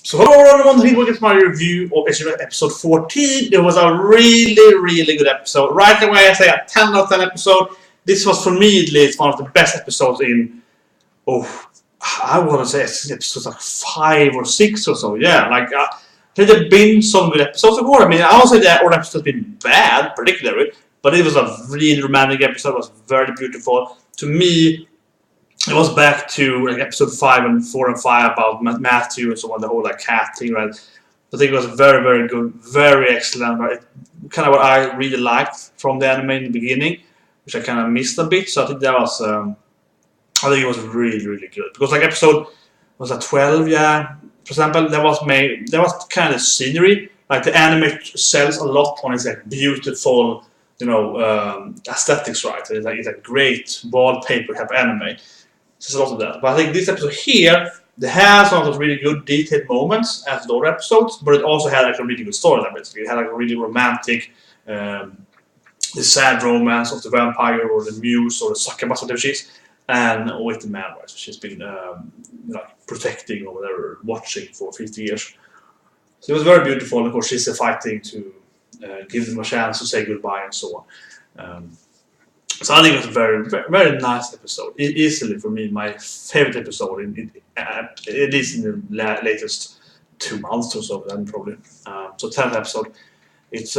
So hello everyone, here we get my review of episode 14. It was a really good episode. Right away I say a 10 out of 10 episode. This was for me at least one of the best episodes in, I want to say episodes like 5 or 6 or so. Yeah, like there have been some good episodes of course. I mean, I won't say that all episodes have been bad particularly, but it was a really romantic episode. It was very beautiful. To me, it was back to like episode 4 and 5 about Matthew and so on, the whole like cat thing, right? I think it was very good, very excellent. Right? Kind of what I really liked from the anime in the beginning, which I kind of missed a bit. So I think that was, I think it was really good because like episode was a 12, yeah. For example, there was kind of scenery. Like the anime sells a lot on its like beautiful, you know, aesthetics, right? It's a great wallpaper type anime. There's a lot of that. But I think this episode here, they had some of those really good detailed moments as the other episodes, but it also had like a really good storyline basically. It had like a really romantic, the sad romance of the vampire or the muse or the succubus, whatever she is, and with the man, right? So she's been like protecting or whatever, watching for 50 years. So it was very beautiful, and of course she's fighting to give them a chance to say goodbye and so on. So I think it was a very nice episode. Easily for me my favorite episode, at least in the latest 2 months or so. Then probably. So 10th episode. It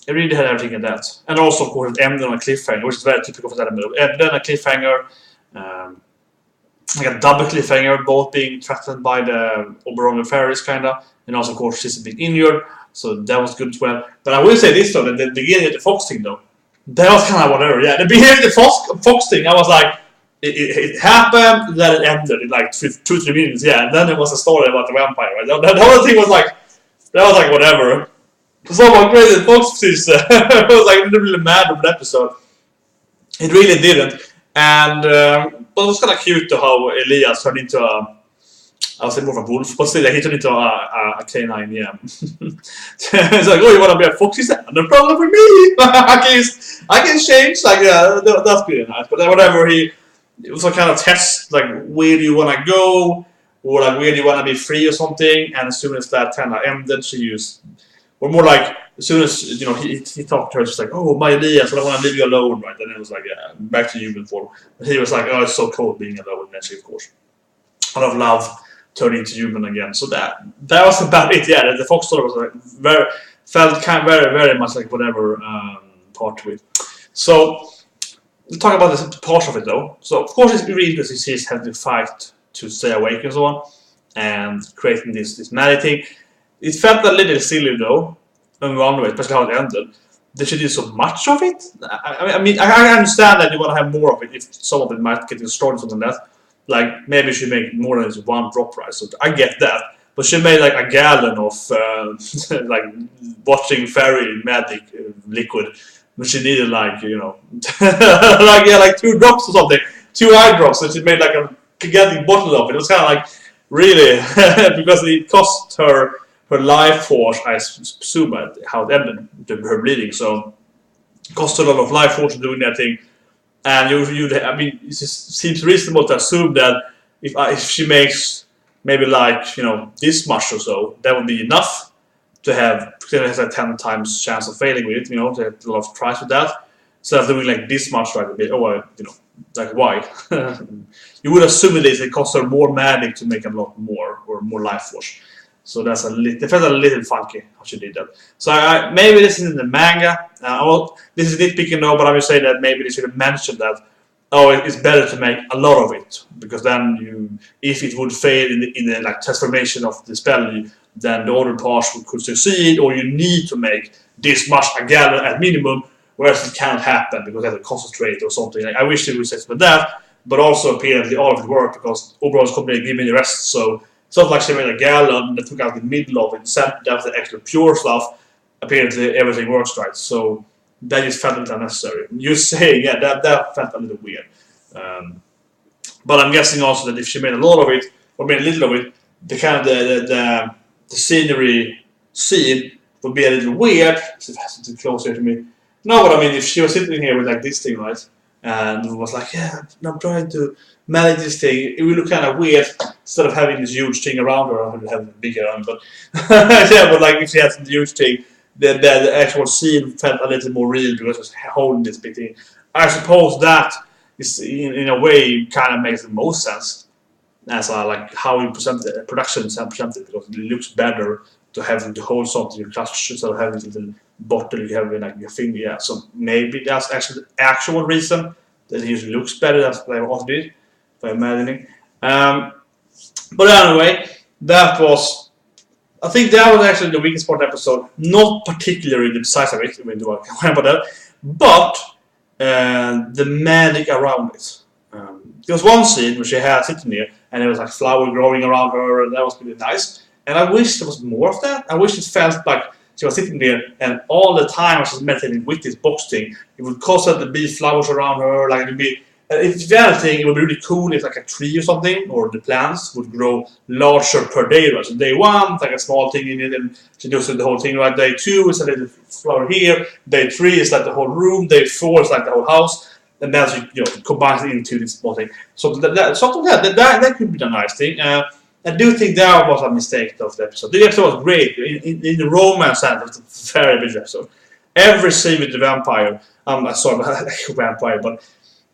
really had everything in that, and also of course it ended on a cliffhanger, which is very typical for that anime. It ended on a cliffhanger, like a double cliffhanger, both being threatened by the Oberon fairies kinda, and also of course she's a bit injured. So that was good as well. But I will say this though, that the beginning of the Fox thing though. That was kind of whatever, yeah. The beginning of the Fox thing, I was like, it happened, then it ended in like 2-3 minutes, yeah. And then there was a story about the vampire, right? The whole thing was like, whatever. Someone created Fox is, I was like really mad with the episode. It really didn't. And, but it was kind of cute to how Elias turned into a, I was more of a wolf, but still he turned into a canine, yeah. It's like, oh, you want to be a fox? He said, no problem with me. I can change, like, that's really nice. But then whatever, it was a kind of test, like, where do you want to go? Or like, where do you want to be free or something? And as soon as that kind of ended, she used, or more like, as soon as, you know, he talked to her, she's like, oh, my Elias, I don't want to leave you alone, right? And then it was like, yeah, back to human form. But he was like, oh, it's so cold being alone. And then she, of course, a lot of love turning into human again. So that was about it. Yeah, the Fox story was like very much like whatever part to it. So we'll talk about this part of it though. So of course it's really interesting to see us having to fight to stay awake and so on, and creating this magic thing. It felt a little silly though, in one way, especially how it ended. They should do so much of it. I mean, I understand that you want to have more of it if some of it might get destroyed or something like that. Like, maybe she make more than just one drop, right? So I get that. But she made like a gallon of like watching fairy magic liquid. But she needed like, you know, like 2 drops or something. 2 eye drops. So she made like a gigantic bottle of it. It was kind of like, really, because it cost her life force, I assume, how it ended, her bleeding. So it cost her a lot of life force doing that thing. And I mean, it just seems reasonable to assume that if she makes maybe like, you know, this much or so, that would be enough to have, because it has a 10 times chance of failing with it, you know, to have a lot of tries with that. So after doing like this much, right, you know, like why? You would assume it costs her more magic to make a lot more, or more life force. So that's it felt a little funky how she did that. So maybe this is in the manga. This is nitpicking though, but I would say that maybe they should have mentioned that. Oh, it's better to make a lot of it, because then if it would fail in the like transformation of the spell, then the other parts could succeed, or you need to make this much a gallon at minimum, whereas it cannot happen because they have to concentrate or something. Like, I wish they would say with that, but also apparently all of it worked because Oberon's company gave me the rest. So it's not like she made a gallon that took out the middle of it, that was the actual pure stuff. Apparently everything works right, so that just felt a little unnecessary. You're saying, yeah, that felt a little weird. But I'm guessing also that if she made a lot of it, or made a little of it, the kind of the scenery scene would be a little weird. So it has to close here to me. No, but I mean, if she was sitting here with like this thing, right, and it was like, yeah, I'm trying to manage this thing. It will look kind of weird instead of having this huge thing around her, or having a bigger one. But yeah, but like if she has a huge thing, the actual scene felt a little more real because it was holding this big thing. I suppose that is in a way kind of makes the most sense as like how you present the production is presented, because it looks better to have to hold something in your clutch instead of having a little bottle you have in like your finger. Yeah, so maybe that's actually the actual reason that it usually looks better. That's what I want to do, if I'm imagining. But anyway, that was, I think that was actually the weakest part of the episode. Not particularly the size of it, even though I can about that, but the magic around it. There was one scene where she had sitting there, and there was like flower growing around her, and that was really nice. And I wish there was more of that. I wish it felt like she was sitting there, and all the time she was meditating with this box thing. It would cause her to be flowers around her, like it would be. If anything, it would be really cool if like a tree or something, or the plants would grow larger per day. Right? So day 1, like a small thing in it, and she does the whole thing. Right? Day 2 is a little flower here. Day 3 is like the whole room. Day 4 is like the whole house. And then she combines it into this small thing. So something like that could be a nice thing. I do think that was a mistake of the episode. The episode was great. In the romance sense, it was a very big episode. Every scene with the vampire, sorry, vampire, but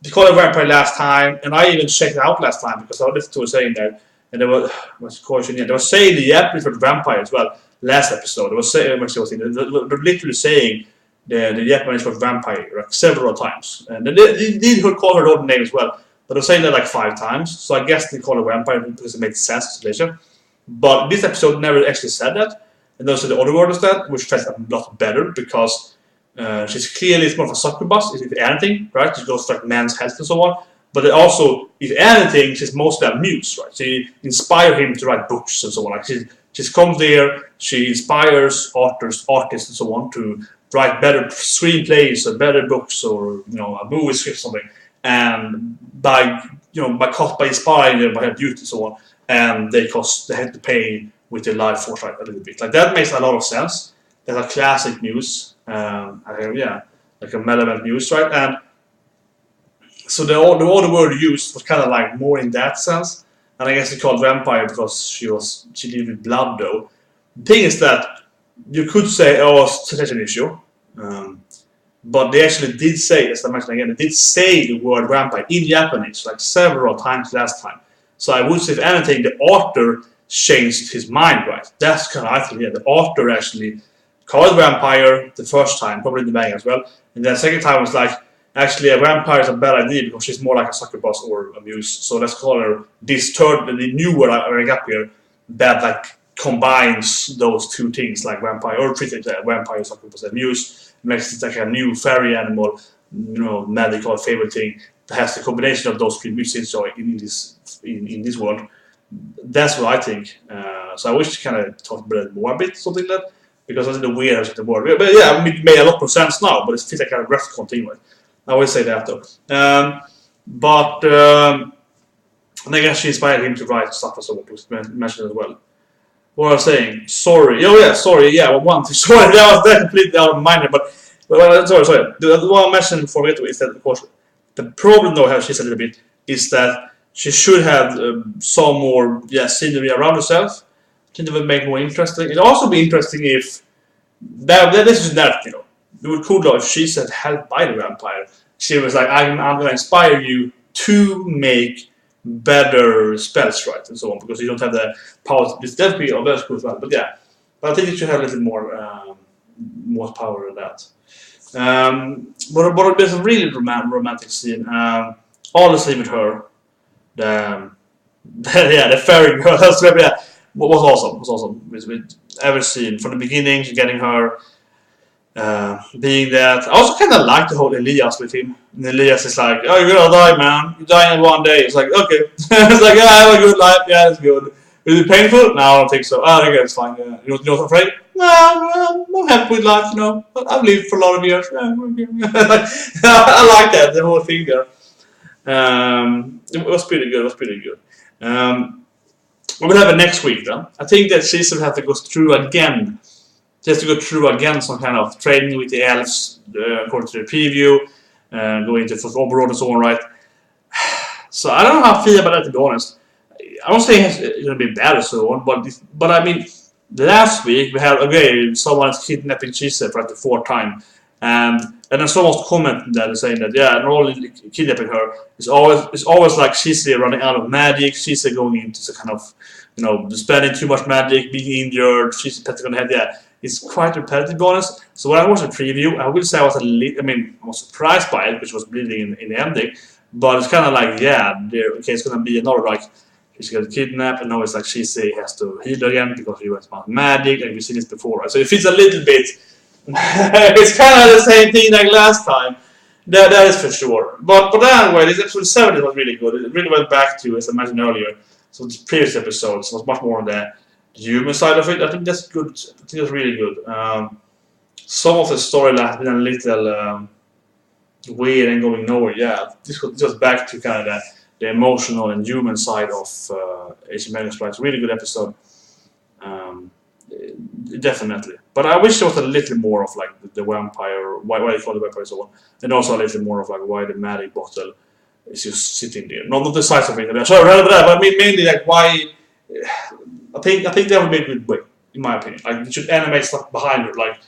they called it vampire last time, and I even checked it out last time because I listened to her saying that, and they were they were saying the Japanese for the vampire as well last episode. They were saying they were literally saying the Japanese for vampire like several times, and they did call her old name as well. But they were saying that like 5 times, so I guess they call her vampire because it made sense later. But this episode never actually said that, and those are the other word is that, which felt a lot better because she's clearly more of a succubus, if anything, right? She goes for like man's health and so on. But also, if anything, she's mostly a muse, right? She inspired him to write books and so on. Like she comes there, she inspires artists and so on to write better screenplays or better books or a movie script or something. And by inspiring them by her beauty and so on, and they had to pay with their life force right a little bit. Like that makes a lot of sense. That's a classic muse. Like a malevolent muse, right? And so the other word used was kind of like more in that sense. And I guess it's called vampire because she lived with blood though. The thing is that you could say, oh, it's such an issue. But they actually did say, as I mentioned again, they did say the word vampire in Japanese like several times last time. So I would say, if anything, the author changed his mind, right? That's kind of, I think, the author actually called vampire the first time, probably in the manga as well. And then the second time was like, actually, a vampire is a bad idea because she's more like a succubus or a muse. So let's call her this the new word I got here that like combines those two things, like vampire or treat it vampire, succubus, and muse. Makes it like a new fairy animal, magical favorite thing that has the combination of those three muses in this world. That's what I think. So I wish to kind of talk about it more a bit, something like that, because I think the weird is the word. But yeah, it made a lot of sense now, but it feels like a rough continuum. I always say that though. And I guess she inspired him to write stuff as well, was mentioned as well. What I was saying, sorry. Oh yeah, sorry. Yeah, one thing. Sorry, that was completely out of mind. But sorry. The one I mentioned before we get to it is that, of course, the problem though, how she said a little bit, is that she should have some more scenery around herself. I think it would make it more interesting. It'd also be interesting if this is that it would be cool though if she said help by the vampire. She was like, I'm going to inspire you to make better spells, right, and so on, because you don't have the power to this definitely that's cool as well. But yeah, but I think it should have a little more power than that. But there's a really romantic scene. All the scene with her, the fairy girl. That's was awesome. Was awesome. With every scene from the beginning, getting her. Being that, I also kind of like the whole Elias with him. And Elias is like, "Oh, you're gonna die, man. You're dying in one day." It's like, okay. It's like, yeah, have a good life. Yeah, it's good. Is it painful? No, I don't think so. I think it's fine. Yeah. You're not afraid? No, I'm happy with life. I've lived for a lot of years. I like that, the whole thing there. It was pretty good. We'll have it next week then. I think that Caesar will have to go through again. Just to go through again some kind of training with the elves according to the preview. going into the overworld and so on, right? So I don't know how I feel about that, to be honest. I don't say it's going to be bad or so on, but I mean, last week we had, okay, someone is kidnapping Chise for like the 4th time. And then someone commented that saying that, yeah, not only kidnapping her, it's always like Chise running out of magic, Chise going into some kind of, you know, spending too much magic, being injured, Chise petting on the head, yeah. It's quite repetitive, to be honest. So when I watched the preview, I will say I was surprised by it, which was bleeding in the ending. But it's kind of like, yeah, okay, it's going to be another, like, she's got kidnapped, and now it's like Chise has to heal again because she was about magic, and we've seen this before, right? So it feels a little bit. It's kind of the same thing like last time. That is for sure. But anyway, this episode 7 was really good. It really went back to, as I mentioned earlier, so the previous episodes was much more on the human side of it. I think that's good. I think that's really good. Some of the storyline has been a little weird and going nowhere. Yeah, this was back to kind of the emotional and human side of Ancient Magus Bride. It's a really good episode. Definitely. But I wish there was a little more of like the vampire, why they call the vampire and so on. And also a little more of like why the magic bottle is just sitting there. Not the size of it. Sorry, but I mean mainly like why. I think that would be a good way, in my opinion. Like you should animate stuff behind it, like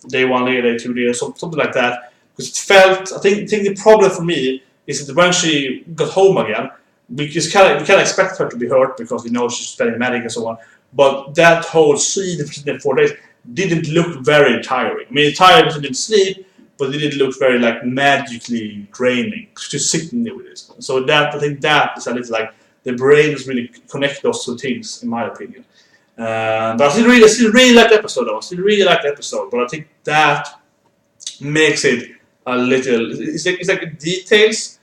day 1 layer, day 2 layer, something like that. Because it felt. I think the problem for me is that when she got home again, we can't expect her to be hurt because we know she's spending magic and so on. But that whole scene in 4 days didn't look very tiring. I mean, tired because she didn't sleep, but it didn't look very like magically draining. Just sitting there with this. So I think that is a little like the brain is really connect those two things, in my opinion. But I still really like the episode, though. I still really like the episode, but I think that makes it a little. It's like the details.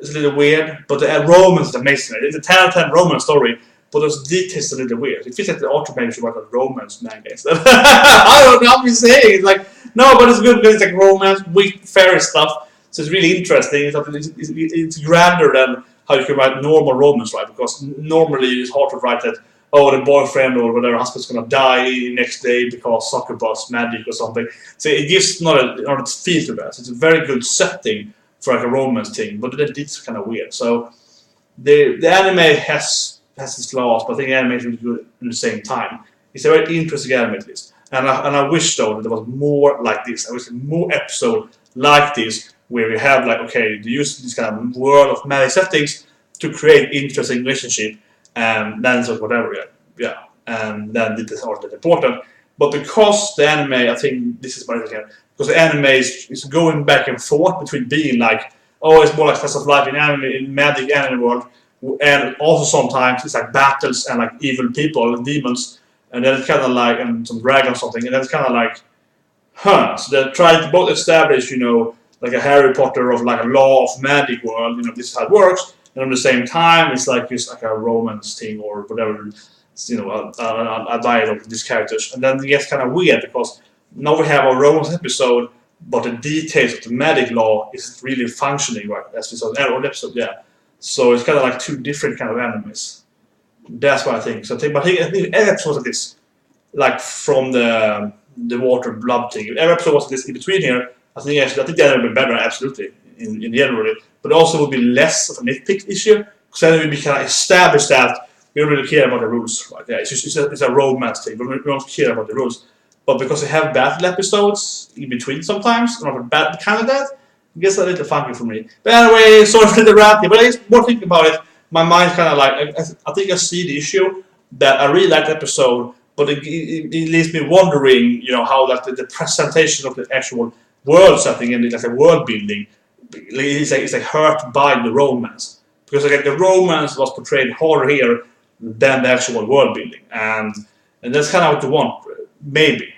It's a little weird, but the romance is amazing. It's a 10 out of 10 romance story. But those details are a little weird. It feels like the author maybe should write a romance manga instead. I don't know what I'm saying. It's like, no, but it's good because it's like romance with fairy stuff. So it's really interesting. It's grander than how you can write normal romance, right? Because normally it's hard to write that, oh, the boyfriend or whatever husband's going to die next day because succubus magic or something. So it gives not a feel to that. So it's a very good setting for like a romance thing. But it's kind of weird. So the anime has its flaws, but I think the anime is really good at the same time. It's a very interesting anime at least. And I wish though that there was more like this. I wish more episodes like this where we have like, okay, they use this kind of world of magic settings to create interesting relationship and then sort of whatever, yeah. And then this is also important. But because the anime, I think this is my opinion, because the anime is going back and forth between being like, oh, it's more like Fast of Life in magic anime world, and also sometimes it's like battles and like evil people and demons, and then it's kind of like and some dragon or something, and then it's kind of like, huh? So they're trying to both establish, you know, like a Harry Potter of like a law of magic world, you know, this is how it works, and at the same time it's like just like a romance thing or whatever, you know, a dialogue with these characters, and then it gets kind of weird because now we have a romance episode, but the details of the magic law isn't really functioning right as we saw in the episode, yeah. So it's kind of like two different kind of animes. That's what I think. So I think every episode of this, like from the water blood thing, every episode was this in between here. I think the anime would be better, absolutely, in the end really. But also would be less of a nitpick issue because then it would be kind of established that we don't really care about the rules. Right? Yeah, it's a romance thing, but we don't care about the rules. But because they have battle episodes in between sometimes, not a bad kind of that. I guess a little funky for me. But anyway, sorry for the ranting, but I guess more thinking about it, my mind's kind of like, I think I see the issue that I really like the episode, but it leaves me wondering, you know, how like the presentation of the actual world setting and like the world building is like hurt by the romance. Because like the romance was portrayed harder here than the actual world building. And that's kind of what you want, maybe.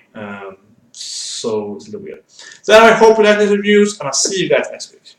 So it's a little weird. So I hope you like these reviews, and I'll see you guys next week.